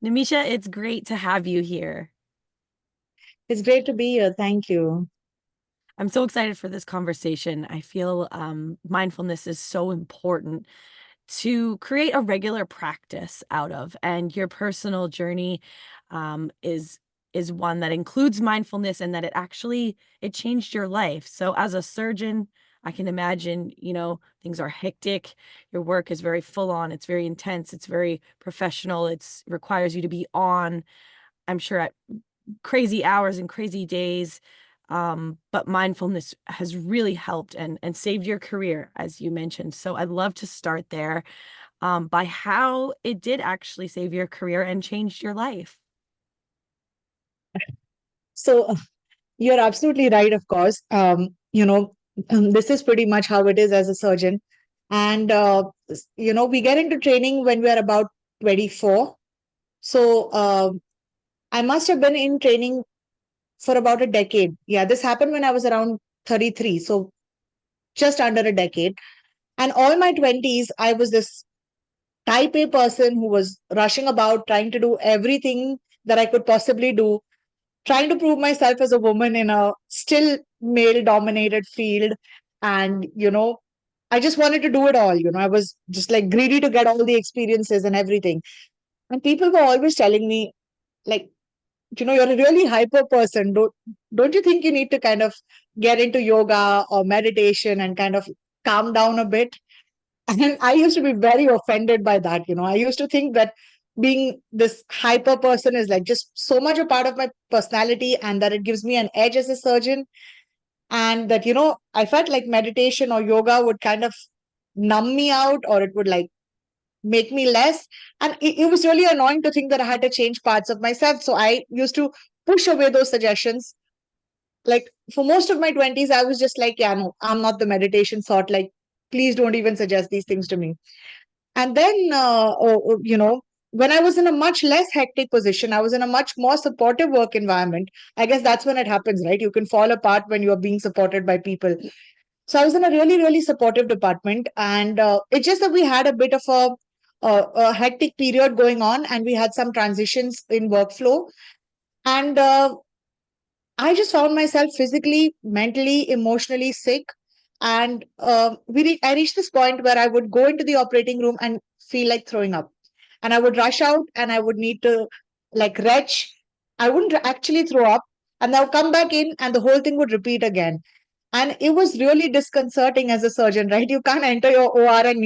Nimisha, it's great to have you here. It's great to be here. Thank you. I'm so excited for this conversation. I feel mindfulness is so important to create a regular practice out of, and your personal journey is one that includes mindfulness, and that it changed your life. So, as a surgeon, I can imagine, things are hectic. Your work is very full on. It's very intense. It's very professional. It's requires you to be on. I'm sure at crazy hours and crazy days. But mindfulness has really helped and saved your career, as you mentioned. So I'd love to start there, by how it did actually save your career and changed your life. So you're absolutely right, of course. This is pretty much how it is as a surgeon. And, we get into training when we're about 24. So I must have been in training for about a decade. Yeah, this happened when I was around 33. So just under a decade. And all my 20s, I was this type A person who was rushing about trying to do everything that I could possibly do, trying to prove myself as a woman in a still male dominated field. And, I just wanted to do it all. I was just like greedy to get all the experiences and everything. And people were always telling me, like, you're a really hyper person. Don't you think you need to kind of get into yoga or meditation and kind of calm down a bit? And I used to be very offended by that. I used to think that being this hyper person is like just so much a part of my personality and that it gives me an edge as a surgeon. And that, I felt like meditation or yoga would kind of numb me out or it would like make me less. And it was really annoying to think that I had to change parts of myself. So I used to push away those suggestions. Like for most of my 20s, I was just like, yeah, no, I'm not the meditation sort. Like, please don't even suggest these things to me. And then, when I was in a much less hectic position, I was in a much more supportive work environment. I guess that's when it happens, right? You can fall apart when you're being supported by people. So I was in a really, really supportive department. And it's just that we had a bit of a hectic period going on and we had some transitions in workflow. And I just found myself physically, mentally, emotionally sick. And I reached this point where I would go into the operating room and feel like throwing up. And I would rush out and I would need to like retch. I wouldn't actually throw up. And I'll come back in and the whole thing would repeat again. And it was really disconcerting as a surgeon, right? You can't enter your OR and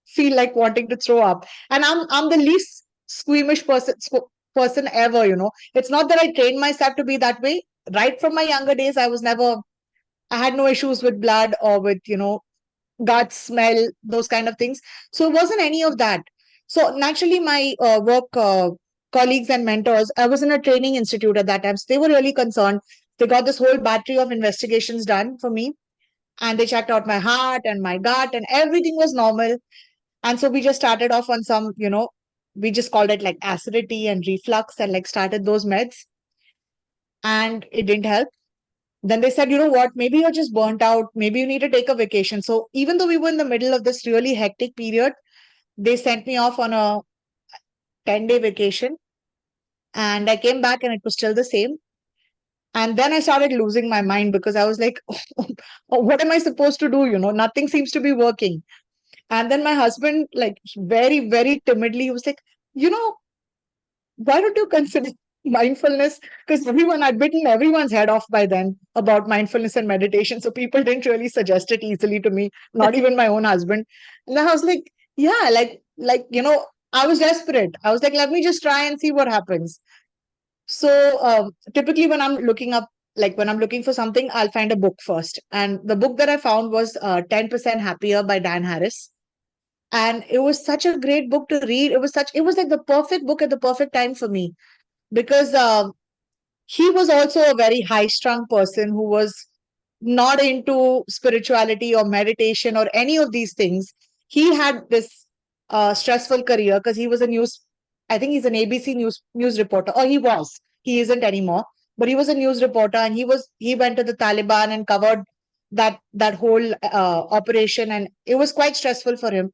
feel like wanting to throw up. And I'm the least squeamish person ever. It's not that I trained myself to be that way. Right from my younger days, I had no issues with blood or with gut smell, those kind of things. So it wasn't any of that. So naturally, my work colleagues and mentors, I was in a training institute at that time, so they were really concerned. They got this whole battery of investigations done for me, and they checked out my heart and my gut, and everything was normal. And so we just started off on some, we just called it like acidity and reflux and like started those meds, and it didn't help. Then they said, you know what, maybe you're just burnt out. Maybe you need to take a vacation. So even though we were in the middle of this really hectic period, they sent me off on a 10-day vacation. And I came back and it was still the same. And then I started losing my mind because I was like, what am I supposed to do? Nothing seems to be working. And then my husband, like very, very timidly, he was like, you know, why don't you consider mindfulness? Because I'd bitten everyone's head off by then about mindfulness and meditation. So people didn't really suggest it easily to me, not even my own husband. And then I was like, yeah, I was desperate. I was like, let me just try and see what happens. So typically when I'm looking for something, I'll find a book first. And the book that I found was 10% Happier by Dan Harris. And it was such a great book to read. It was like the perfect book at the perfect time for me because he was also a very high strung person who was not into spirituality or meditation or any of these things. He had this stressful career because he was I think he's an ABC news reporter, or he was. He isn't anymore, but he was a news reporter, and he went to the Taliban and covered that whole operation, and it was quite stressful for him.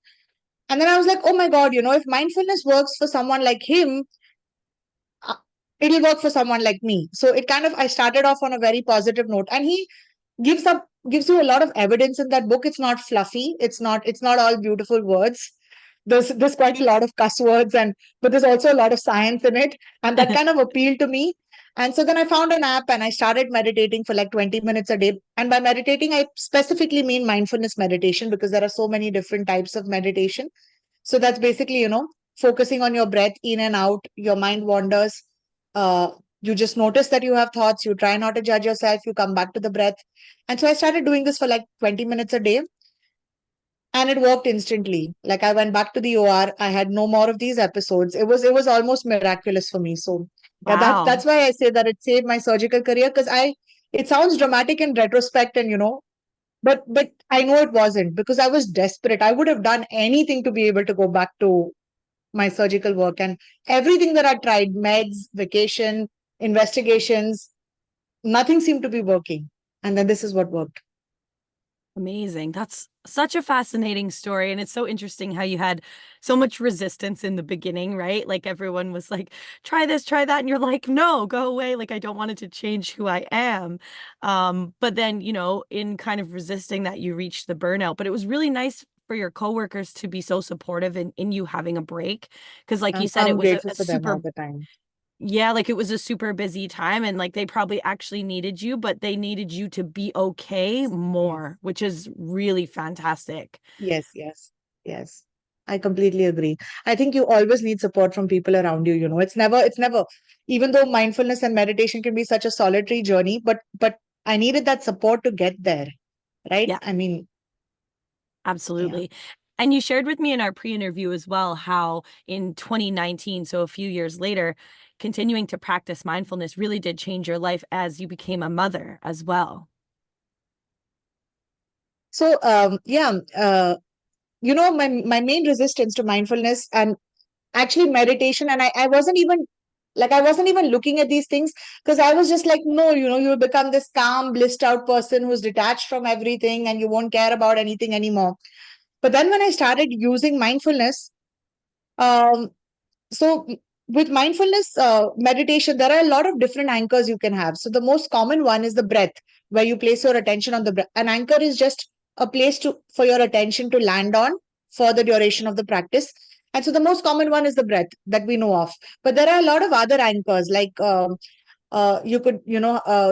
And then I was like, oh my God, if mindfulness works for someone like him, it'll work for someone like me. So it kind of, I started off on a very positive note, and he gives you a lot of evidence in that book. It's not fluffy. It's not all beautiful words. There's quite a lot of cuss words, and but there's also a lot of science in it, and that kind of appealed to me. And so then I found an app and I started meditating for like 20 minutes a day. And by meditating, I specifically mean mindfulness meditation, because there are so many different types of meditation. So that's basically, focusing on your breath in and out. Your mind wanders. Uh, you just notice that you have thoughts. You try not to judge yourself. You come back to the breath. And so I started doing this for like 20 minutes a day, and it worked instantly. Like I went back to the OR. I had no more of these episodes. It was almost miraculous for me. So yeah, that's Wow. why I say that it saved my surgical career, because it sounds dramatic in retrospect, and but I know it wasn't, because I was desperate. I would have done anything to be able to go back to my surgical work, and everything that I tried, meds, vacation, investigations, nothing seemed to be working. And then this is what worked. Amazing. That's such a fascinating story. And it's so interesting how you had so much resistance in the beginning, right? Like everyone was like, try this, try that. And you're like, no, go away. Like, I don't want it to change who I am. But then, in kind of resisting that, you reached the burnout. But it was really nice for your coworkers to be so supportive in you having a break. Because, like you said, it I'm was a, grateful a for them all super the time. yeah, like it was a super busy time and like they probably actually needed you, but they needed you to be okay Yes. more, which is really fantastic. Yes, yes, yes. I completely agree. I think you always need support from people around you. It's never, even though mindfulness and meditation can be such a solitary journey, but I needed that support to get there, right? Yeah, I mean, yeah. absolutely. And you shared with me in our pre-interview as well how in 2019, so a few years later, continuing to practice mindfulness really did change your life as you became a mother as well. So, yeah, my main resistance to mindfulness and actually meditation, and I wasn't even looking at these things, because I was just like, no, you'll become this calm, blissed out person who's detached from everything, and you won't care about anything anymore. But then when I started using mindfulness, um, so with mindfulness meditation, there are a lot of different anchors you can have. So the most common one is the breath, where you place your attention on the breath. An anchor is just a place for your attention to land on for the duration of the practice. And so the most common one is the breath that we know of. But there are a lot of other anchors, like you could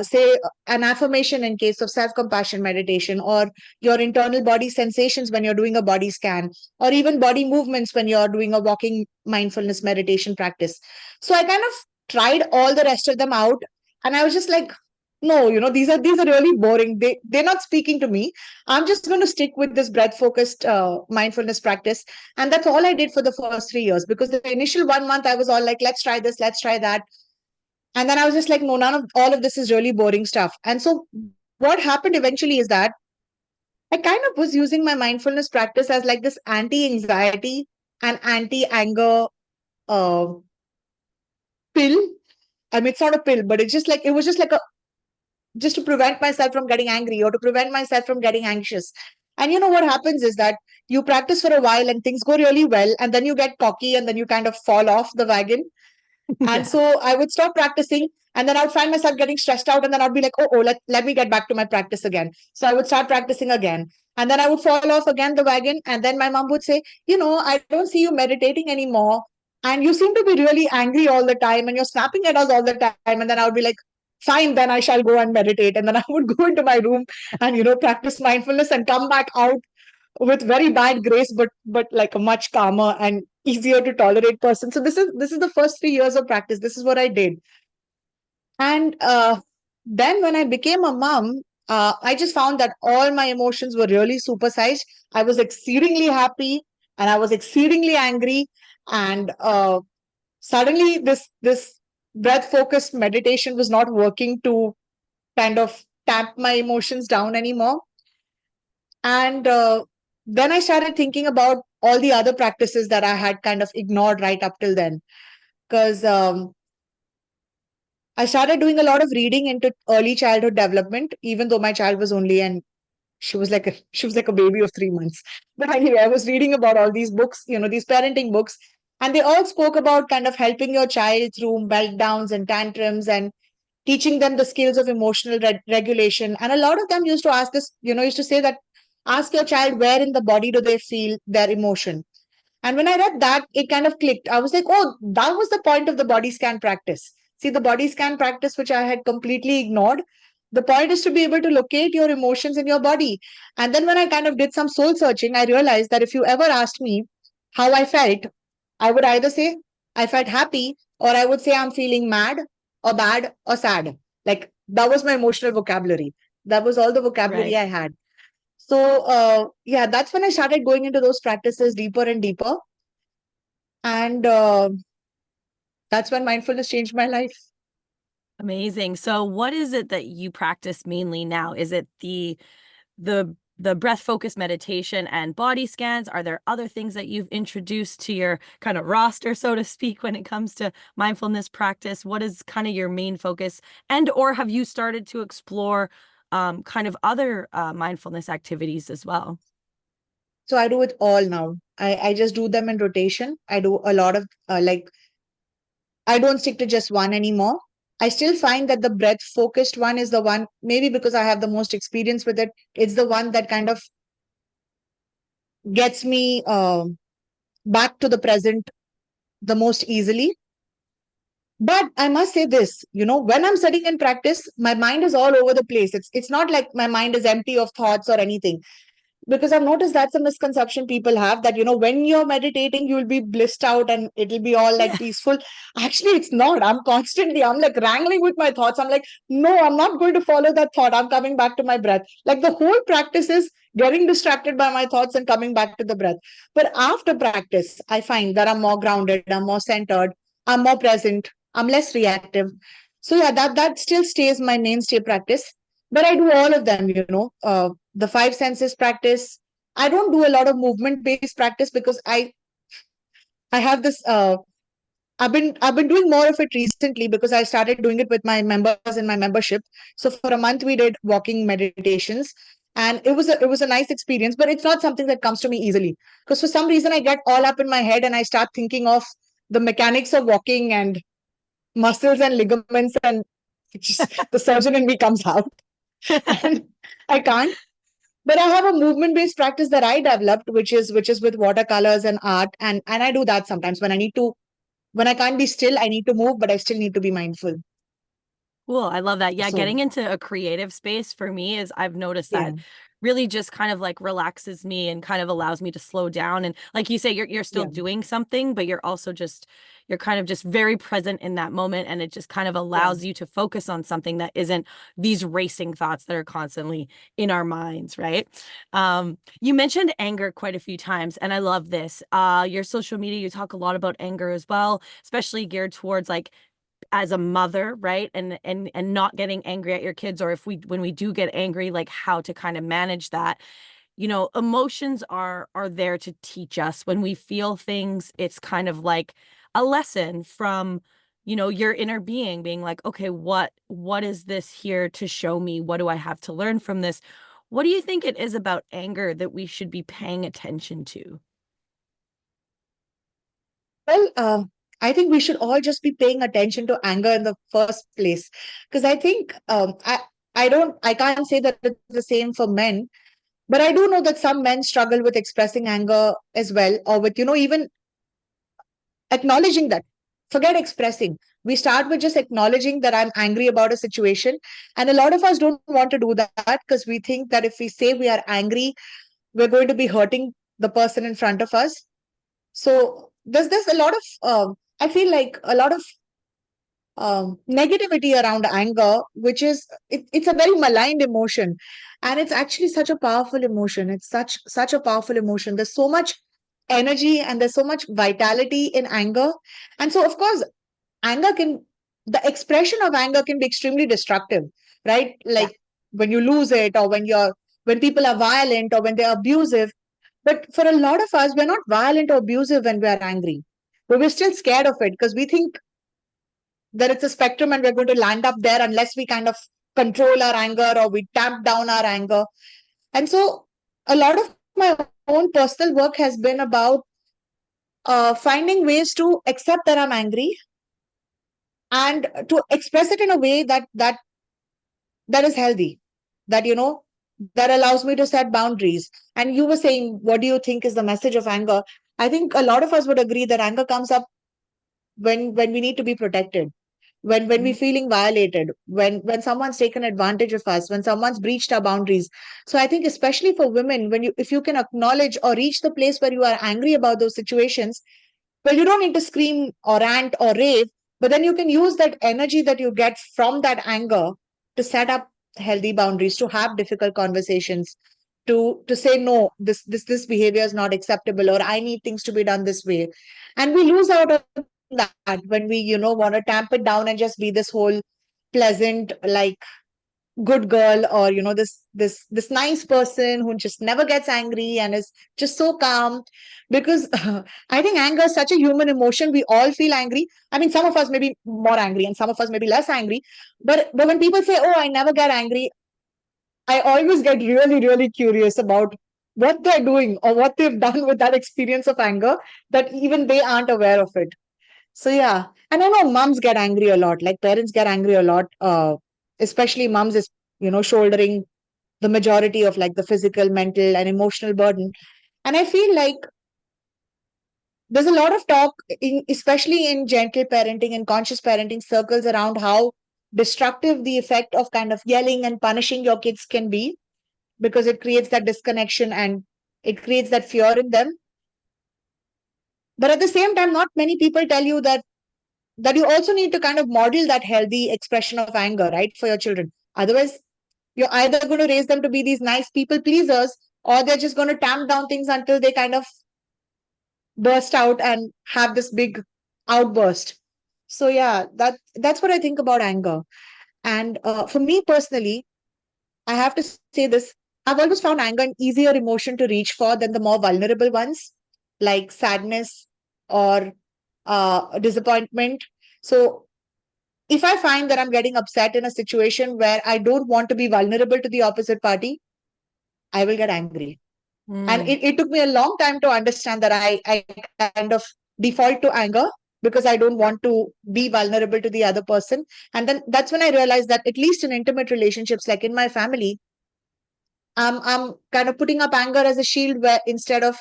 say an affirmation in case of self compassion meditation, or your internal body sensations when you're doing a body scan, or even body movements when you're doing a walking mindfulness meditation practice. So I kind of tried all the rest of them out, and I was just like, no, these are really boring. They're not speaking to me. I'm just going to stick with this breath focused mindfulness practice. And that's all I did for the first 3 years, because the initial 1 month I was all like, let's try this, let's try that. And then I was just like, no, none of all of this is really boring stuff. And so what happened eventually is that I kind of was using my mindfulness practice as like this anti-anxiety and anti-anger uh, pill. I mean, it's not a pill, but it was just like a just to prevent myself from getting angry, or to prevent myself from getting anxious. And you know what happens is that you practice for a while and things go really well, and then you get cocky and then you kind of fall off the wagon. And Yeah. so I would stop practicing, and then I would find myself getting stressed out, and then I'd be like, oh, let me get back to my practice again. So I would start practicing again. And then I would fall off again the wagon. And then my mom would say, I don't see you meditating anymore. And you seem to be really angry all the time, and you're snapping at us all the time. And then I would be like, fine, then I shall go and meditate. And then I would go into my room and, practice mindfulness and come back out with very bad grace, but like a much calmer and easier to tolerate person. So this is the first 3 years of practice. This is what I did. And then when I became a mom, I just found that all my emotions were really supersized. I was exceedingly happy, and I was exceedingly angry, and suddenly this breath focused meditation was not working to kind of tamp my emotions down anymore. And then I started thinking about all the other practices that I had kind of ignored right up till then. Because I started doing a lot of reading into early childhood development, even though my child was only and she was like a baby of 3 months. But anyway, I was reading about all these books, these parenting books, And they all spoke about kind of helping your child through meltdowns and tantrums and teaching them the skills of emotional regulation. And a lot of them used to ask this, used to say that ask your child where in the body do they feel their emotion. And when I read that, it kind of clicked. I was like, oh, that was the point of the body scan practice. See, the body scan practice, which I had completely ignored, the point is to be able to locate your emotions in your body. And then when I kind of did some soul searching, I realized that if you ever asked me how I felt, I would either say I felt happy, or I would say I'm feeling mad or bad or sad. Like that was my emotional vocabulary. That was all the vocabulary Right. I had. So, yeah, that's when I started going into those practices deeper and deeper. And that's when mindfulness changed my life. Amazing. So what is it that you practice mainly now? Is it the breath focused meditation and body scans? Are there other things that you've introduced to your kind of roster, so to speak, when it comes to mindfulness practice? What is kind of your main focus? And or have you started to explore kind of other mindfulness activities as well? So I do it all now. I just do them in rotation. I do a lot of I don't stick to just one anymore. I still find that the breath focused one is the one, maybe because I have the most experience with it. It's the one that kind of gets me back to the present the most easily. But I must say this, when I'm sitting in practice, my mind is all over the place. It's not like my mind is empty of thoughts or anything. Because I've noticed that's a misconception people have, that when you're meditating you'll be blissed out and it'll be all like Yeah. peaceful. Actually, it's not. I'm like wrangling with my thoughts. I'm like, no, I'm not going to follow that thought. I'm coming back to my breath. Like the whole practice is getting distracted by my thoughts and coming back to the breath. But after practice, I find that I'm more grounded, I'm more centered, I'm more present, I'm less reactive. So yeah, that still stays my mainstay practice. But I do all of them, the five senses practice. I don't do a lot of movement based practice because I have this I've been doing more of it recently because I started doing it with my members in my membership. So for a month we did walking meditations, and it was a nice experience, but it's not something that comes to me easily, because for some reason I get all up in my head and I start thinking of the mechanics of walking and muscles and ligaments, and just the surgeon in me comes out. And I can't. But I have a movement based practice that I developed, which is with watercolors and art, and I do that sometimes when I can't be still. I need to move, but I still need to be mindful. Cool. I love that. Yeah, So getting into a creative space for me is I've noticed yeah, that really just kind of like relaxes me and kind of allows me to slow down. And like you say, you're still yeah, doing something, but you're also just you're kind of just very present in that moment. And it just kind of yeah. allows you to focus on something that isn't these racing thoughts that are constantly in our minds, right? You mentioned anger quite a few times, and I love this. Your social media, you talk a lot about anger as well, especially geared towards like as a mother, right? And not getting angry at your kids, or if we when we do get angry, like how to kind of manage that. Emotions are there to teach us. When we feel things, it's kind of like a lesson from your inner being like, okay, what is this here to show me? What do I have to learn from this? What do you think it is about anger that we should be paying attention to? Well, I think we should all just be paying attention to anger in the first place, because I think I can't say that it's the same for men, but I do know that some men struggle with expressing anger as well, or with even acknowledging that. Forget expressing. We start with just acknowledging that I'm angry about a situation. And a lot of us don't want to do that because we think that if we say we are angry, we're going to be hurting the person in front of us. So there's a lot of, I feel like a lot of negativity around anger, which is it's a very maligned emotion, and it's actually such a powerful emotion. It's such a powerful emotion. There's so much energy and there's so much vitality in anger, and so of course, anger can the expression of anger can be extremely destructive, right? Yeah. Like when you lose it, or when people are violent, or when they're abusive. But for a lot of us, we're not violent or abusive when we're angry, but we're still scared of it because we think that it's a spectrum and we're going to land up there unless we kind of control our anger or we tamp down our anger. And so a lot of my own personal work has been about finding ways to accept that I'm angry and to express it in a way that is healthy, that that allows me to set boundaries. And you were saying, what do you think is the message of anger? I think a lot of us would agree that anger comes up when we need to be protected, when we're Mhm. feeling violated, when someone's taken advantage of us, when someone's breached our boundaries. So I think especially for women, when you if you can acknowledge or reach the place where you are angry about those situations, well, you don't need to scream or rant or rave, but then you can use that energy that you get from that anger to set up healthy boundaries, to have difficult conversations, to say no, this behavior is not acceptable, or I need things to be done this way. And we lose out on that when we want to tamp it down and just be this whole pleasant, like, good girl, or this nice person who just never gets angry and is just so calm. Because I think anger is such a human emotion. We all feel angry. I mean, some of us may be more angry and some of us may be less angry, but when people say, oh, I never get angry, I always get really, really curious about what they're doing or what they've done with that experience of anger, that even they aren't aware of it. So yeah, and I know moms get angry a lot. Like parents get angry a lot. Especially moms is shouldering the majority of like the physical, mental, and emotional burden. And I feel like there's a lot of talk, especially in gentle parenting and conscious parenting circles, around how destructive the effect of kind of yelling and punishing your kids can be, because it creates that disconnection and it creates that fear in them. But at the same time, not many people tell you that you also need to kind of model that healthy expression of anger, right, for your children. Otherwise, you're either going to raise them to be these nice people pleasers, or they're just going to tamp down things until they kind of burst out and have this big outburst. So yeah, that's what I think about anger. And for me personally, I have to say this: I've always found anger an easier emotion to reach for than the more vulnerable ones, like sadness or disappointment. So if I find that I'm getting upset in a situation where I don't want to be vulnerable to the opposite party, I will get angry. And Mm. it took me a long time to understand that I kind of default to anger because I don't want to be vulnerable to the other person. And then that's when I realized that, at least in intimate relationships, like in my family, I'm kind of putting up anger as a shield, where instead of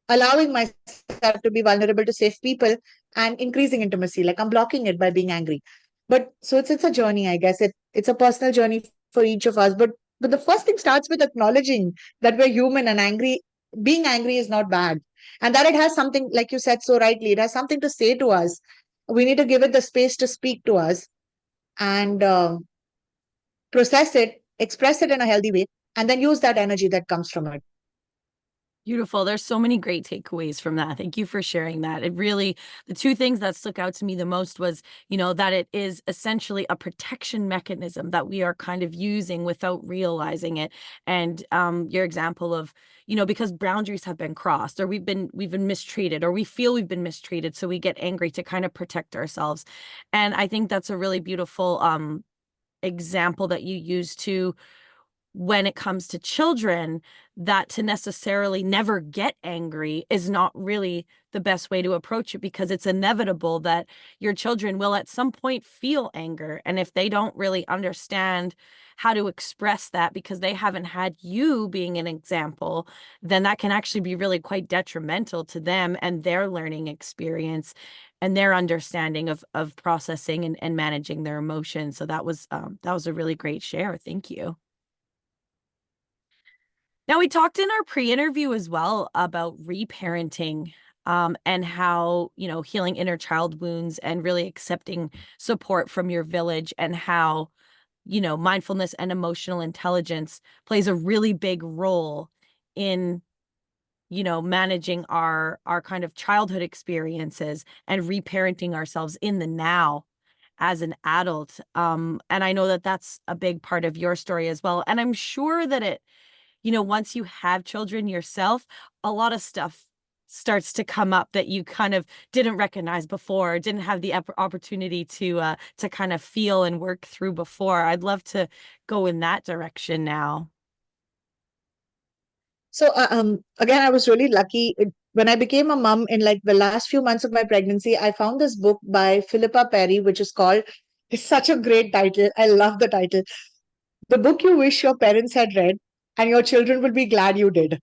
allowing myself to be vulnerable to save people and increasing intimacy, like I'm blocking it by being angry. But so it's a journey, I guess. It's a personal journey for each of us. But the first thing starts with acknowledging that we're human, and angry being angry is not bad. And that it has something, like you said so rightly, it has something to say to us. We need to give it the space to speak to us, and process it, express it in a healthy way, and then use that energy that comes from it. Beautiful. There's so many great takeaways from that. Thank you for sharing that. It really, the two things that stuck out to me the most was, that it is essentially a protection mechanism that we are kind of using without realizing it. And your example of, because boundaries have been crossed, or we've been mistreated, or we feel we've been mistreated, so we get angry to kind of protect ourselves. And I think that's a really beautiful example that you use to when it comes to children, that to necessarily never get angry is not really the best way to approach it, because it's inevitable that your children will at some point feel anger. And if they don't really understand how to express that because they haven't had you being an example, then that can actually be really quite detrimental to them and their learning experience and their understanding of processing and managing their emotions. So that was a really great share. Thank you. Now, we talked in our pre-interview as well about reparenting, and how, healing inner child wounds and really accepting support from your village, and how, mindfulness and emotional intelligence plays a really big role in, managing our kind of childhood experiences and reparenting ourselves in the now as an adult. And I know that that's a big part of your story as well. And I'm sure that once you have children yourself, a lot of stuff starts to come up that you kind of didn't recognize before, or didn't have the opportunity to kind of feel and work through before. I'd love to go in that direction now. So again, I was really lucky. when I became a mom in like the last few months of my pregnancy, I found this book by Philippa Perry, which is called, it's such a great title. I love the title. The book you wish your parents had read, and your children will be glad you did.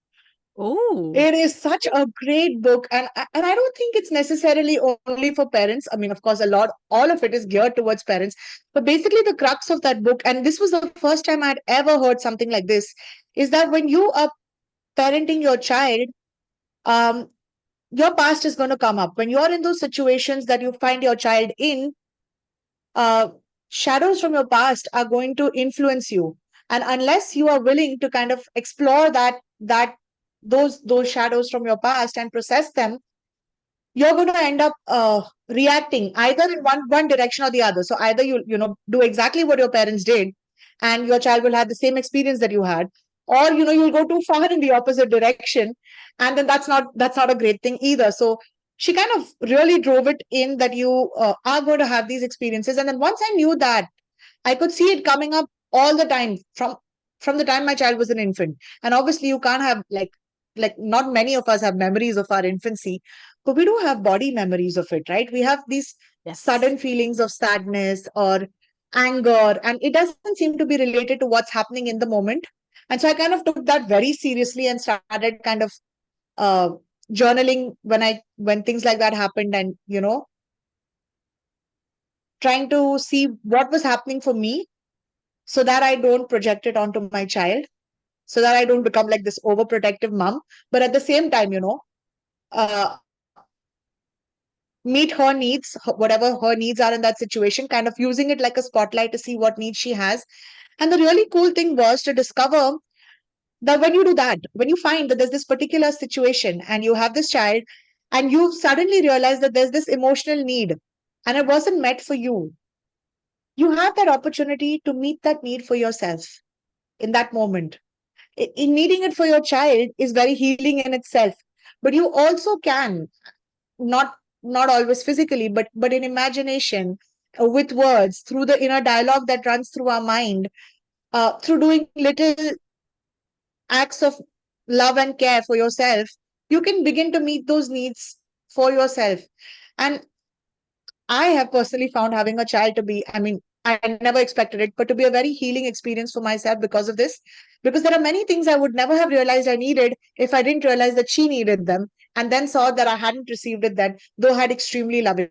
Oh, It is such a great book, and I don't think it's necessarily only for parents. I mean, of course, all of it is geared towards parents, but basically the crux of that book, and this was the first time I'd ever heard something like this, is that when you are parenting your child, um, your past is going to come up. When you're in those situations that you find your child in, uh, shadows from your past are going to influence you, and unless you are willing to kind of explore that those shadows from your past and process them, you're going to end up reacting either in one direction or the other. So either you do exactly what your parents did, and your child will have the same experience that you had, or you'll go too far in the opposite direction, and then that's not a great thing either. So she kind of really drove it in that you are going to have these experiences. And then once I knew that, I could see it coming up all the time from the time my child was an infant. And obviously, you can't have like not many of us have memories of our infancy, but we do have body memories of it, right? We have these yes. sudden feelings of sadness or anger, and it doesn't seem to be related to what's happening in the moment. And so I kind of took that very seriously and started kind of uh, journaling when things like that happened, and trying to see what was happening for me so that I don't project it onto my child, so that I don't become like this overprotective mom. But at the same time, uh, meet her needs, whatever her needs are in that situation, kind of using it like a spotlight to see what needs she has. And the really cool thing was to discover that when you do that, when you find that there's this particular situation and you have this child, and you suddenly realize that there's this emotional need and it wasn't met for you, you have that opportunity to meet that need for yourself in that moment. In needing it for your child is very healing in itself, but you also can, not not always physically, but in imagination, with words, through the inner dialogue that runs through our mind, through doing little acts of love and care for yourself, you can begin to meet those needs for yourself. And I have personally found having a child to be, I mean, I never expected it, but to be a very healing experience for myself because of this. Because there are many things I would never have realized I needed if I didn't realize that she needed them, and then saw that I hadn't received it then, though I had extremely loving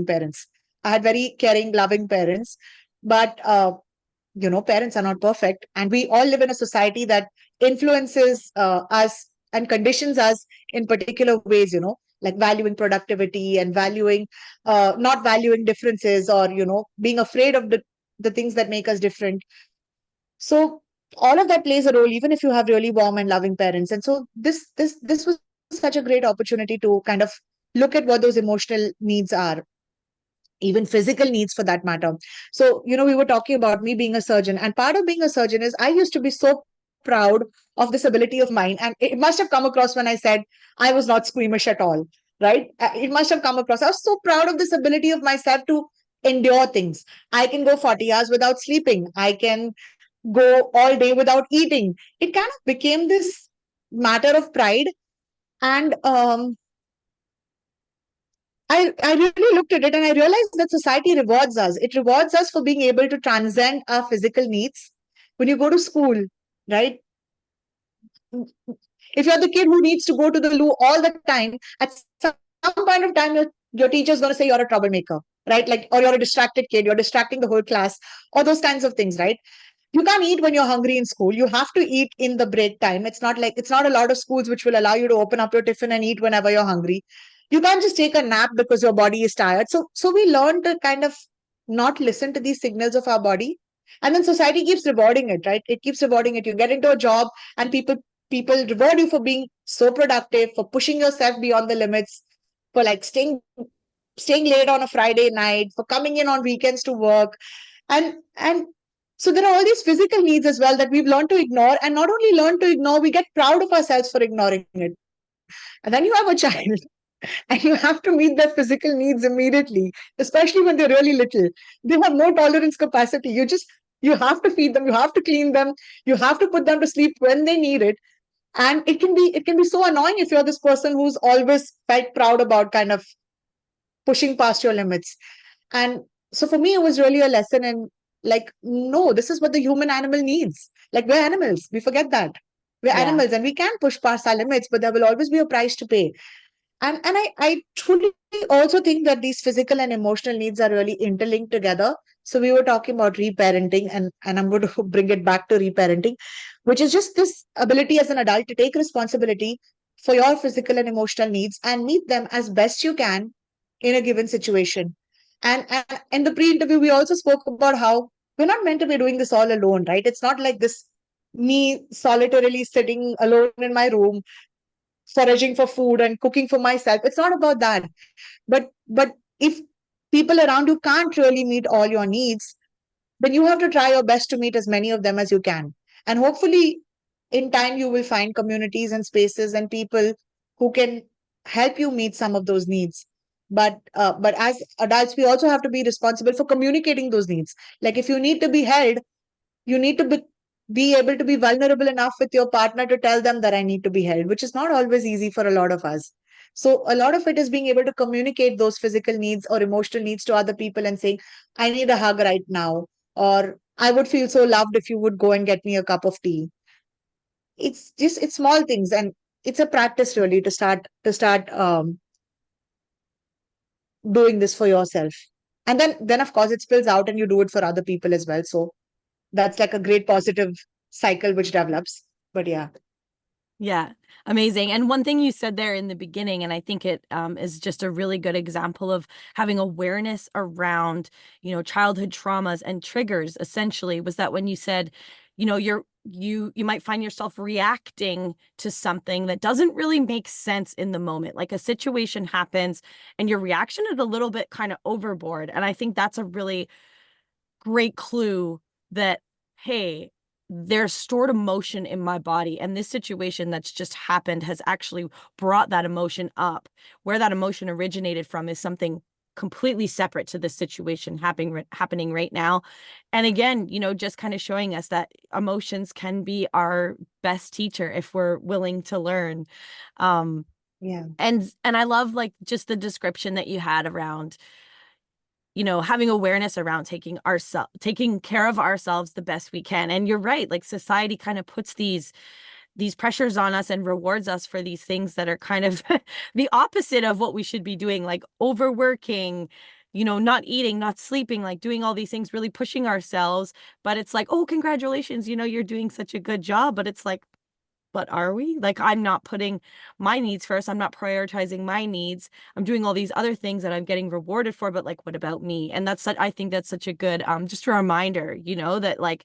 parents. I had very caring, loving parents. But parents are not perfect, and we all live in a society that influences us and conditions us in particular ways, like valuing productivity and valuing not valuing differences, or being afraid of the things that make us different. So all of that plays a role, even if you have really warm and loving parents. And so this was such a great opportunity to kind of look at what those emotional needs are, even physical needs for that matter. So, we were talking about me being a surgeon, and part of being a surgeon is I used to be so proud of this ability of mine. And it must have come across when I said I was not squeamish at all, right? It must have come across. I was so proud of this ability of myself to endure things. I can go 40 hours without sleeping. I can go all day without eating. It kind of became this matter of pride. And I really looked at it and I realized that society rewards us. It rewards us for being able to transcend our physical needs. When you go to school, right? If you're the kid who needs to go to the loo all the time, at some point of time, your teacher's going to say you're a troublemaker, right? Like, or you're a distracted kid, you're distracting the whole class, or those kinds of things, right? You can't eat when you're hungry in school. You have to eat in the break time. It's not a lot of schools which will allow you to open up your tiffin and eat whenever you're hungry. You can't just take a nap because your body is tired. So we learn to kind of not listen to these signals of our body. And then society keeps rewarding it, right? It keeps rewarding it. You get into a job and people reward you for being so productive, for pushing yourself beyond the limits, for like staying late on a Friday night, for coming in on weekends to work. And so there are all these physical needs as well that we've learned to ignore. And not only learn to ignore, we get proud of ourselves for ignoring it. And then you have a child and you have to meet their physical needs immediately, especially when they're really little. They have no tolerance capacity. You have to feed them, you have to clean them, you have to put them to sleep when they need it. And it can be so annoying if you're this person who's always felt proud about kind of pushing past your limits. And so for me, it was really a lesson in, like, no, this is what the human animal needs. Like, we're animals. We forget that. We're Yeah. animals and we can push past our limits, but there will always be a price to pay. And I truly also think that these physical and emotional needs are really interlinked together. So we were talking about reparenting, and I'm going to bring it back to reparenting, which is just this ability as an adult to take responsibility for your physical and emotional needs and meet them as best you can in a given situation. And in the pre-interview, we also spoke about how we're not meant to be doing this all alone, right? It's not like this me solitarily sitting alone in my room foraging for food and cooking for myself. It's not about that. But if people around you can't really meet all your needs, then you have to try your best to meet as many of them as you can. And hopefully, in time, you will find communities and spaces and people who can help you meet some of those needs. But as adults, we also have to be responsible for communicating those needs. Like, if you need to be held, you need to be able to be vulnerable enough with your partner to tell them that I need to be held, which is not always easy for a lot of us. So a lot of it is being able to communicate those physical needs or emotional needs to other people and saying, I need a hug right now, or I would feel so loved if you would go and get me a cup of tea. It's small things, and it's a practice really to start doing this for yourself. And then of course it spills out and you do it for other people as well. So that's like a great positive cycle which develops. But yeah. Yeah, amazing. And one thing you said there in the beginning, and I think it is just a really good example of having awareness around, childhood traumas and triggers, essentially, was that when you said, you might find yourself reacting to something that doesn't really make sense in the moment. Like a situation happens and your reaction is a little bit kind of overboard. And I think that's a really great clue that, hey, there's stored emotion in my body. And this situation that's just happened has actually brought that emotion up. Where that emotion originated from is something completely separate to the situation happening right now. And again, just kind of showing us that emotions can be our best teacher if we're willing to learn. Um, Yeah. and I love like just the description that you had around having awareness around taking care of ourselves the best we can. And you're right, like society kind of puts these pressures on us and rewards us for these things that are kind of the opposite of what we should be doing, like overworking, not eating, not sleeping, like doing all these things, really pushing ourselves. But it's like, oh, congratulations, you're doing such a good job. But it's like, but are we? Like, I'm not putting my needs first. I'm not prioritizing my needs. I'm doing all these other things that I'm getting rewarded for, but like, what about me? And I think that's such a good, just a reminder, that like,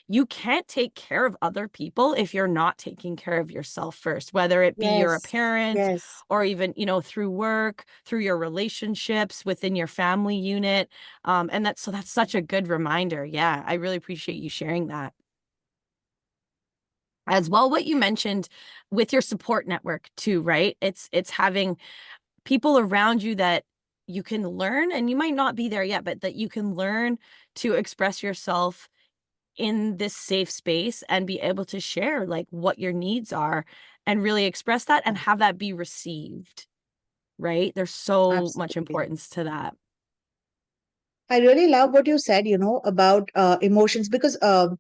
you can't take care of other people if you're not taking care of yourself first, whether it be you're a Yes. parent Yes. or even, through work, through your relationships within your family unit. And that's such a good reminder. Yeah. I really appreciate you sharing that as well. What you mentioned with your support network too, right? It's having people around you that you can learn, and you might not be there yet, but that you can learn to express yourself in this safe space and be able to share like what your needs are and really express that and have that be received, right? There's so much Absolutely. importance to that. I really love what you said, about emotions, because uh,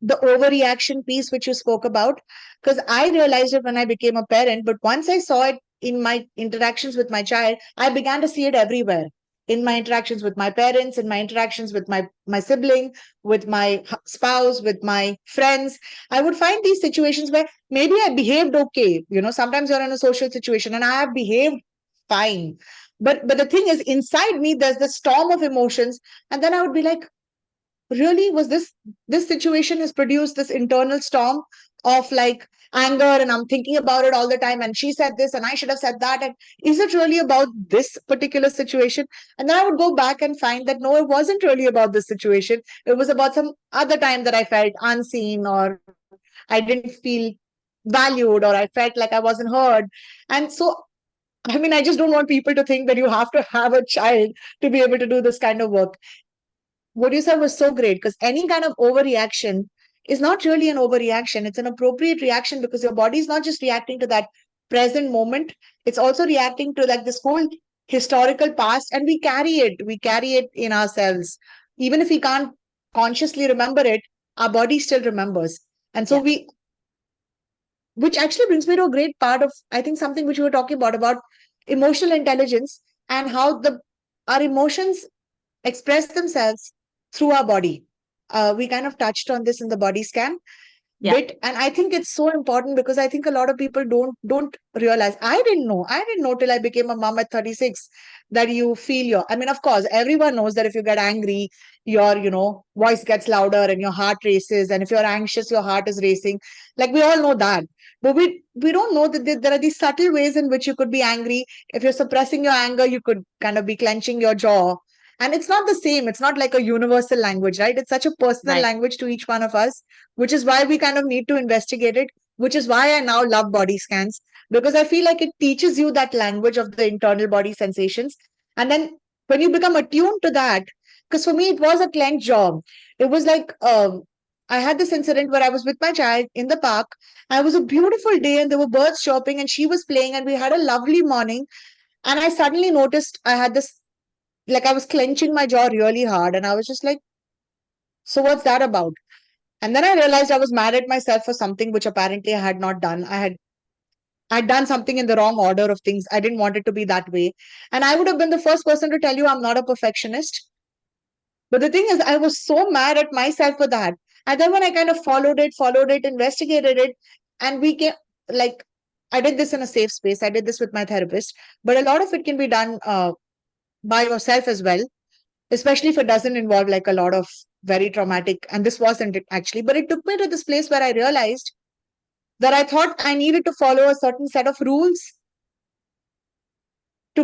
the overreaction piece which you spoke about, because I realized it when I became a parent, but once I saw it in my interactions with my child, I began to see it everywhere. In my interactions with my parents, in my interactions with my sibling, with my spouse, with my friends, I would find these situations where maybe I behaved okay. Sometimes you're in a social situation and I have behaved fine. But the thing is, inside me, there's the storm of emotions, and then I would be like, really, was this situation has produced this internal storm of like anger, and I'm thinking about it all the time, and she said this and I should have said that, and is it really about this particular situation? And then I would go back and find that no, it wasn't really about this situation. It was about some other time that I felt unseen, or I didn't feel valued, or I felt like I wasn't heard. And so, I mean, I just don't want people to think that you have to have a child to be able to do this kind of work. What you said was so great, because any kind of overreaction is not really an overreaction. It's an appropriate reaction because your body is not just reacting to that present moment, it's also reacting to like this whole historical past, and we carry it in ourselves. Even if we can't consciously remember it, our body still remembers. And so Yeah. we, which actually brings me to a great part of, I think, something which we were talking about emotional intelligence, and how the our emotions express themselves through our body. We kind of touched on this in the body scan Yeah. bit, and I think it's so important because I think a lot of people don't realize. I didn't know till I became a mom at 36 that you feel your, I mean, of course everyone knows that if you get angry, your voice gets louder and your heart races, and if you're anxious your heart is racing. Like, we all know that. But we don't know that there are these subtle ways in which you could be angry. If you're suppressing your anger, you could kind of be clenching your jaw. And it's not the same. It's not like a universal language, right? It's such a personal Right. language to each one of us, which is why we kind of need to investigate it, which is why I now love body scans, because I feel like it teaches you that language of the internal body sensations. And then when you become attuned to that, because for me, it was a clenched jaw. It was like, I had this incident where I was with my child in the park. And it was a beautiful day and there were birds chirping and she was playing and we had a lovely morning. And I suddenly noticed I had this, like I was clenching my jaw really hard. And I was just like, so what's that about? And then I realized I was mad at myself for something which apparently I had not done. I'd done something in the wrong order of things. I didn't want it to be that way. And I would have been the first person to tell you I'm not a perfectionist. But the thing is, I was so mad at myself for that. And then when I kind of followed it, investigated it, and we came, like, I did this in a safe space. I did this with my therapist. But a lot of it can be done by yourself as well, especially if it doesn't involve like a lot of very traumatic. And this wasn't it actually. But it took me to this place where I realized that I thought I needed to follow a certain set of rules to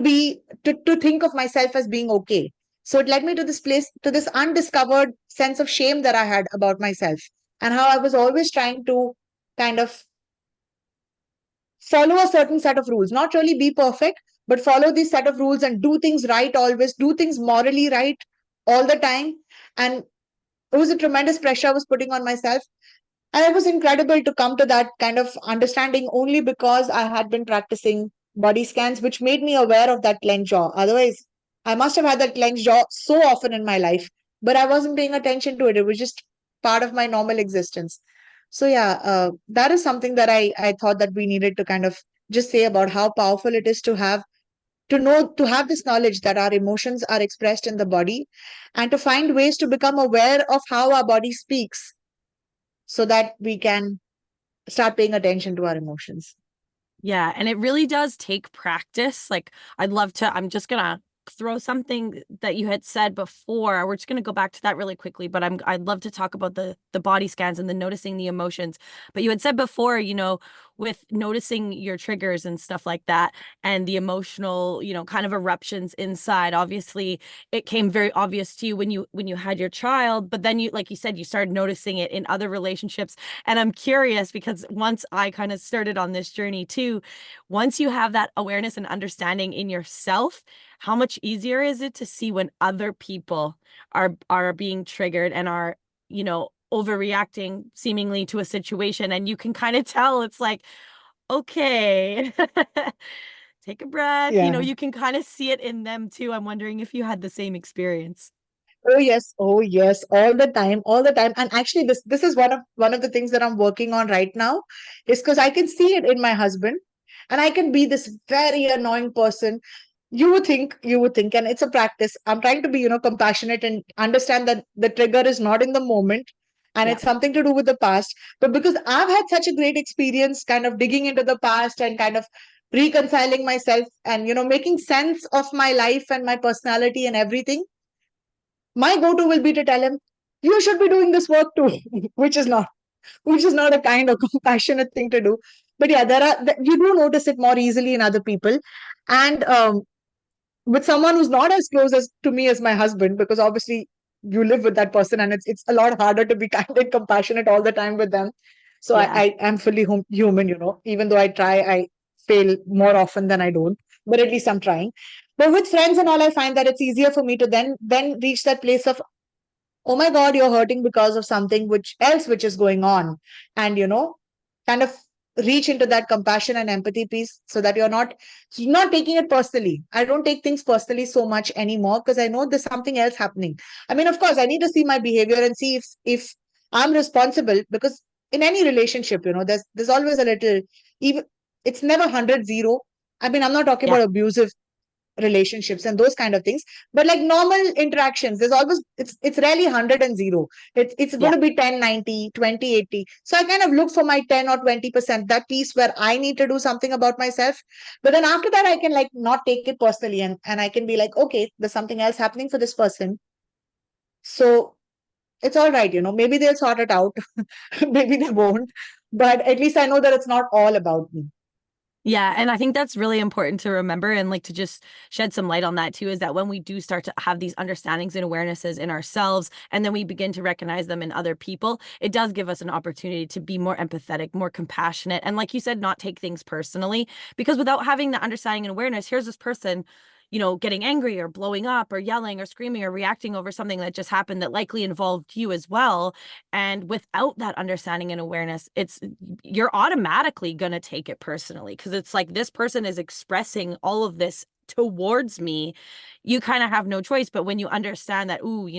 think of myself as being okay. So it led me to this place, to this undiscovered sense of shame that I had about myself, and how I was always trying to kind of follow a certain set of rules, not really be perfect, but follow this set of rules and do things right, always do things morally right all the time. And it was a tremendous pressure I was putting on myself. And it was incredible to come to that kind of understanding only because I had been practicing body scans, which made me aware of that clenched jaw. Otherwise, I must have had that clenched jaw so often in my life, but I wasn't paying attention to it. It was just part of my normal existence. So yeah, that is something that I thought that we needed to kind of just say about how powerful it is to have, to know, to have this knowledge that our emotions are expressed in the body, and to find ways to become aware of how our body speaks so that we can start paying attention to our emotions. Yeah, and it really does take practice. Like, I'd love to, I'm just gonna throw something that you had said before. We're just gonna go back to that really quickly, but I'd love to talk about the body scans and the noticing the emotions. But you had said before, with noticing your triggers and stuff like that and the emotional, kind of eruptions inside. Obviously, it came very obvious to you when you had your child, but then you, like you said, you started noticing it in other relationships. And I'm curious because once I kind of started on this journey too, once you have that awareness and understanding in yourself, how much easier is it to see when other people are being triggered and are, overreacting seemingly to a situation, and you can kind of tell it's like, okay, take a breath. Yeah. You can kind of see it in them too. I'm wondering if you had the same experience. Oh yes. Oh yes. All the time. All the time. And actually, this is one of the things that I'm working on right now, is because I can see it in my husband, and I can be this very annoying person. You would think, and it's a practice. I'm trying to be, compassionate and understand that the trigger is not in the moment, and Yeah. it's something to do with the past. But because I've had such a great experience, kind of digging into the past and kind of reconciling myself and making sense of my life and my personality and everything, my go-to will be to tell him, you should be doing this work too, which is not, a kind of compassionate thing to do. But yeah, you do notice it more easily in other people. And with someone who's not as close as to me as my husband, because obviously you live with that person and it's a lot harder to be kind and compassionate all the time with them. So Yeah. I am fully human, even though I try, I fail more often than I don't, but at least I'm trying. But with friends and all, I find that it's easier for me to then reach that place of oh my God, you're hurting because of something which is going on. And, kind of reach into that compassion and empathy piece so that you're not taking it personally. I don't take things personally so much anymore because I know there's something else happening. I mean, of course, I need to see my behavior and see if I'm responsible, because in any relationship, there's always a little, even it's never 100-0. I mean, I'm not talking Yeah. about abusive relationships and those kind of things, but like normal interactions, there's always, it's rarely 100 and 0. It's going Yeah. to be 10-90, 20-80. So I kind of look for my 10 or 20%, that piece where I need to do something about myself. But then after that, I can like not take it personally, and I can be like, okay, there's something else happening for this person. So it's all right, maybe they'll sort it out. Maybe they won't, but at least I know that it's not all about me. Yeah, and I think that's really important to remember and like to just shed some light on that too, is that when we do start to have these understandings and awarenesses in ourselves, and then we begin to recognize them in other people, it does give us an opportunity to be more empathetic, more compassionate, and like you said, not take things personally. Because without having the understanding and awareness, here's this person, getting angry or blowing up or yelling or screaming or reacting over something that just happened that likely involved you as well. And without that understanding and awareness, you're automatically going to take it personally because it's like this person is expressing all of this towards me. You kind of have no choice. But when you understand that, ooh,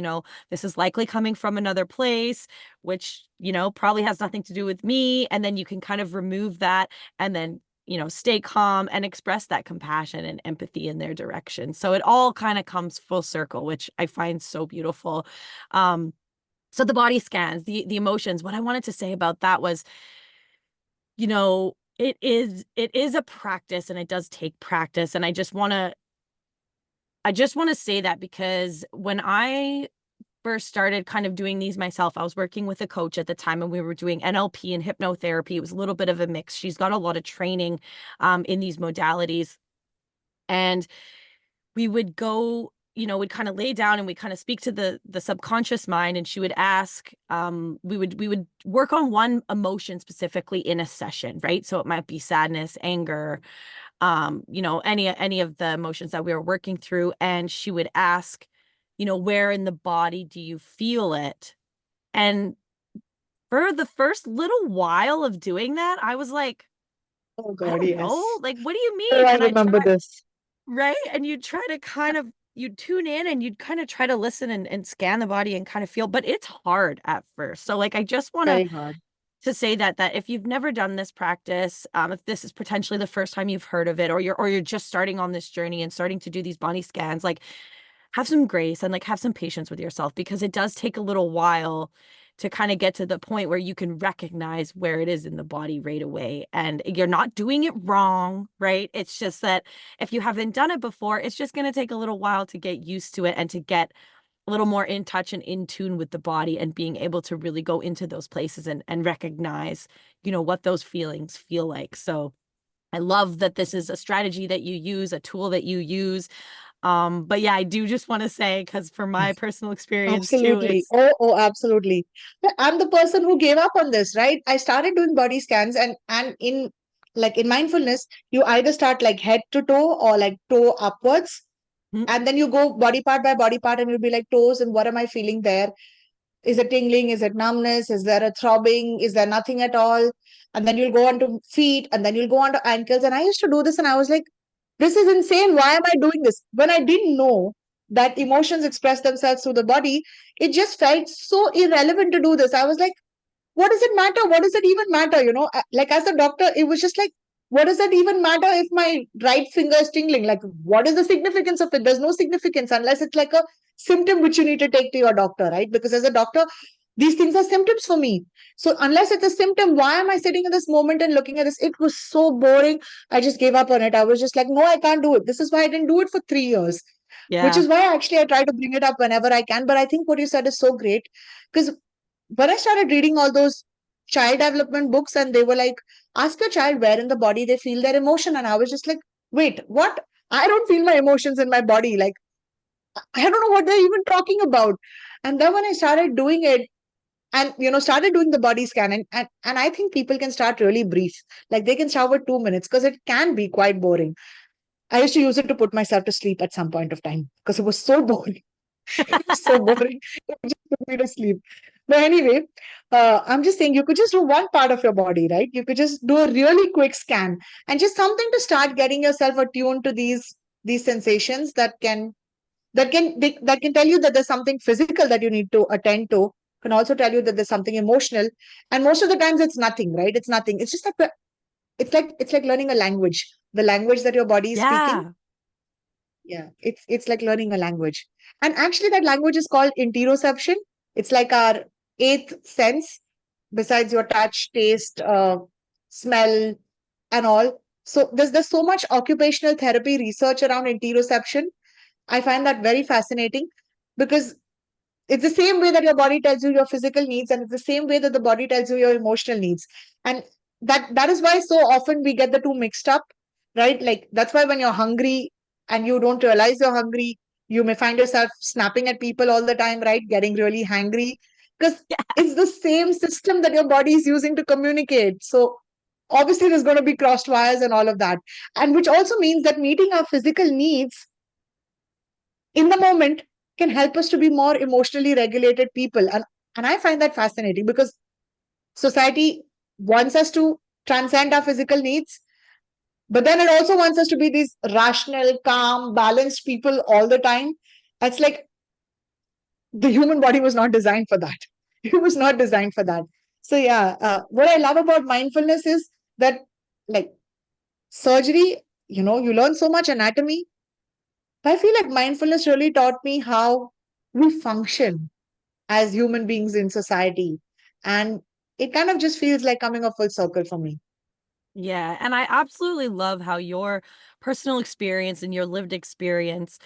this is likely coming from another place, which, probably has nothing to do with me. And then you can kind of remove that and then stay calm and express that compassion and empathy in their direction. So it all kind of comes full circle, which I find so beautiful. So the body scans, the emotions, what I wanted to say about that was, it is a practice and it does take practice. And I just want to say that because when I first started kind of doing these myself, I was working with a coach at the time and we were doing NLP and hypnotherapy. It was a little bit of a mix. She's got a lot of training in these modalities. And we would go, we'd kind of lay down and we kind of speak to the subconscious mind, and she would ask, we would work on one emotion specifically in a session, right? So it might be sadness, anger, any of the emotions that we were working through. And she would ask, where in the body do you feel it? And for the first little while of doing that, I was like, Oh I God, don't know. yes. Like, what do you Oh, mean? I And I remember tried, this. right? And you try to kind of, you tune in and you'd kind of try to listen and scan the body and kind of feel, but it's hard at first. So like, I just want Very hard. to say that if you've never done this practice, if this is potentially the first time you've heard of it, or you're just starting on this journey and starting to do these body scans, like have some grace and like have some patience with yourself, because it does take a little while to kind of get to the point where you can recognize where it is in the body right away. And you're not doing it wrong, right? It's just that if you haven't done it before, it's just going to take a little while to get used to it and to get a little more in touch and in tune with the body and being able to really go into those places and recognize, what those feelings feel like. So I love that this is a strategy that you use, a tool that you use. But yeah, I do just want to say, because from my personal experience too, Absolutely. it's Oh, absolutely. But I'm the person who gave up on this, right? I started doing body scans, and in mindfulness, you either start like head to toe or like toe upwards, mm, and then you go body part by body part, and you'll be like toes, and what am I feeling there? Is it tingling? Is it numbness? Is there a throbbing? Is there nothing at all? And then you'll go on to feet, and then you'll go on to ankles. And I used to do this, and I was like, this is insane. Why am I doing this? When I didn't know that emotions express themselves through the body, it just felt so irrelevant to do this. I was like, what does it matter? What does it even matter? Like as a doctor, it was just like, what does it even matter if my right finger is tingling? Like, what is the significance of it? There's no significance unless it's like a symptom which you need to take to your doctor, right? Because as a doctor, these things are symptoms for me. So unless it's a symptom, why am I sitting in this moment and looking at this? It was so boring. I just gave up on it. I was just like, no, I can't do it. This is why I didn't do it for 3 years, which yeah, is why actually I try to bring it up whenever I can. But I think what you said is so great, because when I started reading all those child development books, and they were like, ask your child where in the body they feel their emotion. And I was just like, wait, what? I don't feel my emotions in my body. Like, I don't know what they're even talking about. And then when I started doing it, and started doing the body scan, and I think people can start really brief, like they can start with 2 minutes, because it can be quite boring. I used to use it to put myself to sleep at some point of time because it was so boring. It was so boring. It just put me to sleep. But anyway, I'm just saying you could just do one part of your body, right? You could just do a really quick scan and just something to start getting yourself attuned to these sensations that can tell you that there's something physical that you need to attend to, can also tell you that there's something emotional. And most of the times it's nothing, right? It's nothing. It's just that it's like learning a language. The language that your body is speaking. Yeah. Yeah, it's like learning a language. And actually that language is called interoception. It's like our eighth sense, besides your touch, taste, smell, and all. So there's so much occupational therapy research around interoception. I find that very fascinating because it's the same way that your body tells you your physical needs, and it's the same way that the body tells you your emotional needs. And that is why so often we get the two mixed up, right? Like that's why when you're hungry and you don't realize you're hungry, you may find yourself snapping at people all the time, right? Getting really hangry because it's the same system that your body is using to communicate. So obviously there's going to be crossed wires and all of that. And which also means that meeting our physical needs in the moment can help us to be more emotionally regulated people. And I find that fascinating because society wants us to transcend our physical needs, but then it also wants us to be these rational, calm, balanced people all the time. It's like the human body was not designed for that. It was not designed for that. So yeah, what I love about mindfulness is that, like, surgery, you learn so much anatomy. I feel like mindfulness really taught me how we function as human beings in society. And it kind of just feels like coming a full circle for me. Yeah, and I absolutely love how your personal experience and your lived experience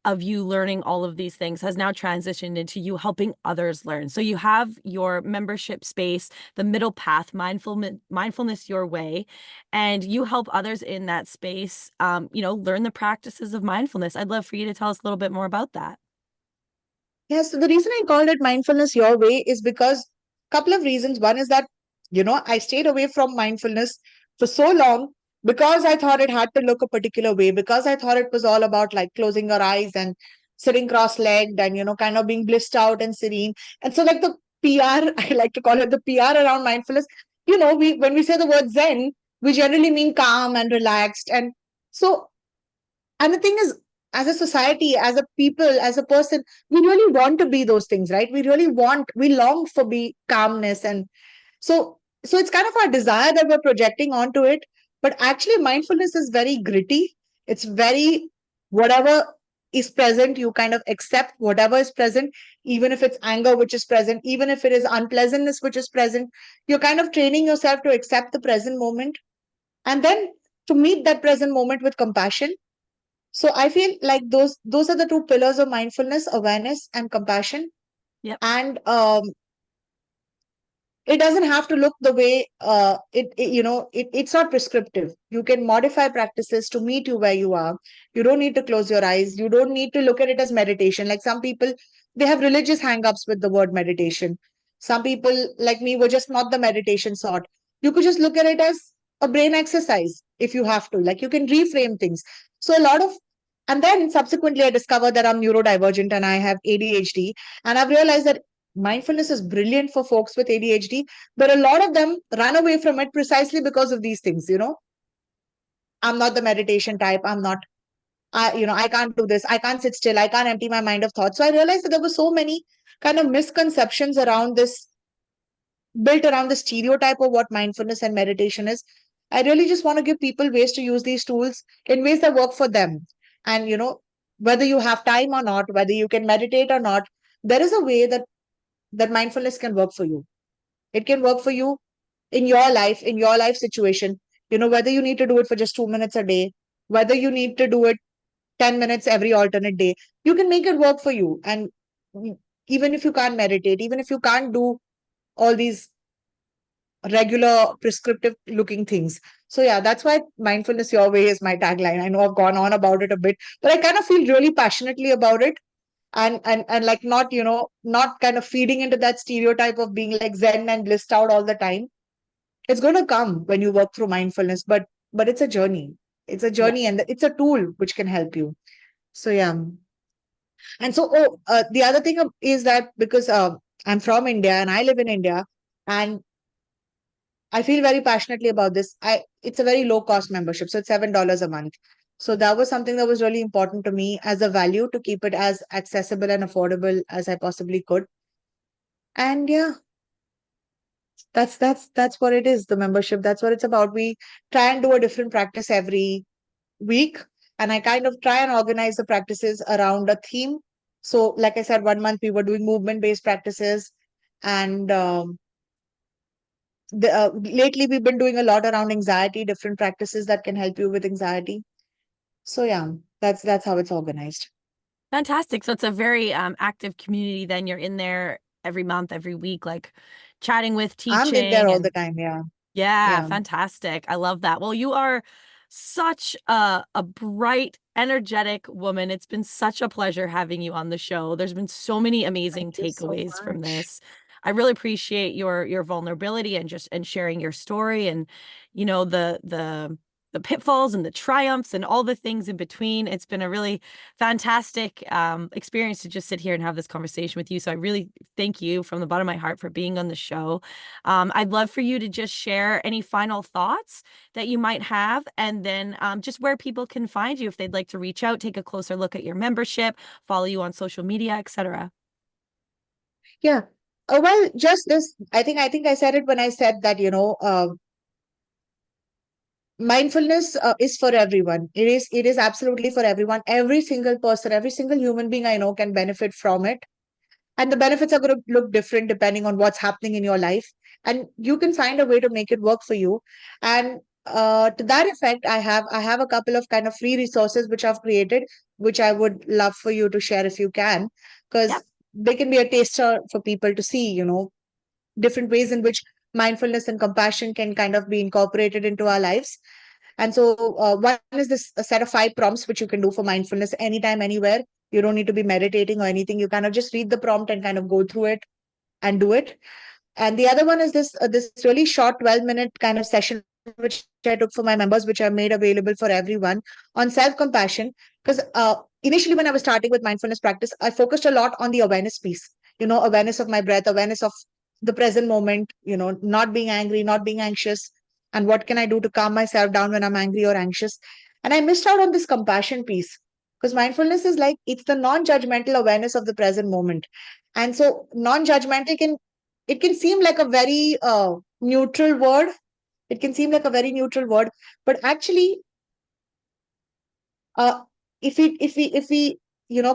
of you learning all of these things has now transitioned into you helping others learn. So you have your membership space, the middle path, mindfulness your way, and you help others in that space, learn the practices of mindfulness. I'd love for you to tell us a little bit more about that. Yeah, so the reason I called it mindfulness your way is because a couple of reasons. One is that, I stayed away from mindfulness for so long because I thought it had to look a particular way, because I thought it was all about like closing your eyes and sitting cross-legged and, kind of being blissed out and serene. And so like the PR, I like to call it the PR around mindfulness, we when we say the word Zen, we generally mean calm and relaxed. And so and the thing is, as a society, as a people, as a person, we really want to be those things, right? We long for be calmness. And so it's kind of our desire that we're projecting onto it. But actually, mindfulness is very gritty. It's very, whatever is present, you kind of accept whatever is present, even if it's anger, which is present, even if it is unpleasantness, which is present. You're kind of training yourself to accept the present moment and then to meet that present moment with compassion. So I feel like those are the two pillars of mindfulness: awareness and compassion. Yep. And it doesn't have to look the way it's not prescriptive. You can modify practices to meet you where you are. You don't need to close your eyes. You don't need to look at it as meditation. Like some people, they have religious hang-ups with the word meditation. Some people like me were just not the meditation sort. You could just look at it as a brain exercise if you have to. Like you can reframe things. So a lot of and then subsequently I discovered that I'm neurodivergent and I have ADHD. And I've realized that mindfulness is brilliant for folks with ADHD, but a lot of them run away from it precisely because of these things. I'm not the meditation type. I'm not, I can't do this. I can't sit still. I can't empty my mind of thoughts. So I realized that there were so many kind of misconceptions around this, built around the stereotype of what mindfulness and meditation is. I really just want to give people ways to use these tools in ways that work for them. And, whether you have time or not, whether you can meditate or not, there is a way that mindfulness can work for you. It can work for you in your life situation, whether you need to do it for just 2 minutes a day, whether you need to do it 10 minutes every alternate day, you can make it work for you. And even if you can't meditate, even if you can't do all these regular prescriptive looking things. So yeah, that's why mindfulness your way is my tagline. I know I've gone on about it a bit, but I kind of feel really passionately about it. And like not, not kind of feeding into that stereotype of being like zen and blissed out all the time. It's going to come when you work through mindfulness, but it's a journey. It's a Yeah. journey, and it's a tool which can help you. So yeah. And so, the other thing is that because I'm from India and I live in India, and I feel very passionately about this. It's a very low cost membership, so it's $7 a month. So that was something that was really important to me as a value to keep it as accessible and affordable as I possibly could. And yeah, that's what it is. The membership. That's what it's about. We try and do a different practice every week, and I kind of try and organize the practices around a theme. So, like I said, 1 month we were doing movement based practices, and lately we've been doing a lot around anxiety, different practices that can help you with anxiety. So yeah, that's how it's organized. Fantastic. So it's a very active community then. You're in there every month, every week, like chatting with, I'm in there teaching, all the and time. Yeah, yeah, yeah. fantastic. I love that. Well, you are such a bright, energetic woman. It's been such a pleasure having you on the show. There's been so many Thank amazing you so takeaways from much. this. I really appreciate your vulnerability and just and sharing your story, and the pitfalls and the triumphs and all the things in between. It's been a really fantastic experience to just sit here and have this conversation with you. So I really thank you from the bottom of my heart for being on the show. I'd love for you to just share any final thoughts that you might have, and then just where people can find you if they'd like to reach out, take a closer look at your membership, follow you on social media, etc. Yeah. Well, just this. I think I said it when I said that mindfulness is for everyone. It is absolutely for everyone. Every single person, every single human being I know can benefit from it, and the benefits are going to look different depending on what's happening in your life, and you can find a way to make it work for you. And to that effect, I have a couple of kind of free resources which I've created, which I would love for you to share if you can, because Yep. they can be a taster for people to see, different ways in which mindfulness and compassion can kind of be incorporated into our lives. And so, one is this a set of 5 prompts which you can do for mindfulness anytime, anywhere. You don't need to be meditating or anything. You kind of just read the prompt and kind of go through it and do it. And the other one is this really short 12-minute kind of session which I took for my members, which I made available for everyone, on self-compassion. Because initially, when I was starting with mindfulness practice, I focused a lot on the awareness piece. Awareness of my breath, awareness of the present moment. Not being angry, not being anxious, and what can I do to calm myself down when I'm angry or anxious. And I missed out on this compassion piece, because mindfulness is like it's the non-judgmental awareness of the present moment. And so non-judgmental can seem like a very neutral word. It can seem like a very neutral word, but actually, uh, if we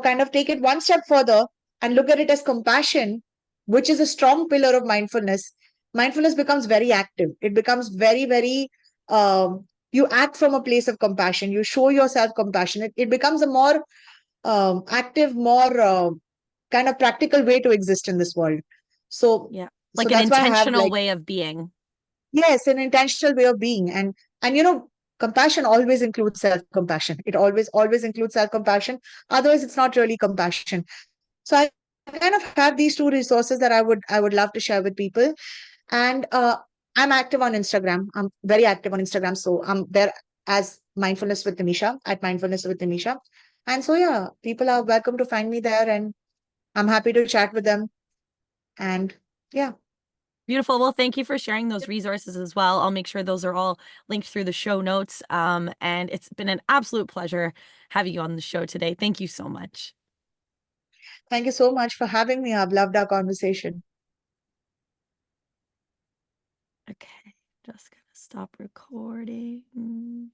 kind of take it one step further and look at it as compassion, which is a strong pillar of mindfulness, mindfulness becomes very active. It becomes very, very, you act from a place of compassion. You show yourself compassion. It becomes a more active, more kind of practical way to exist in this world. So, Yeah. so Like an that's why I have intentional like, way of being. yes, an intentional way of being. And compassion always includes self-compassion. It always includes self-compassion. Otherwise, it's not really compassion. So I kind of have these two resources that I would love to share with people. And I'm active on Instagram. I'm very active on Instagram. So I'm there as Mindfulness with Nimisha, at Mindfulness with Nimisha. And so yeah, people are welcome to find me there, and I'm happy to chat with them. And yeah, Beautiful. Well, thank you for sharing those resources as well. I'll make sure those are all linked through the show notes. And it's been an absolute pleasure having you on the show today. Thank you so much. thank you so much for having me. I've loved our conversation. Okay, just gonna stop recording.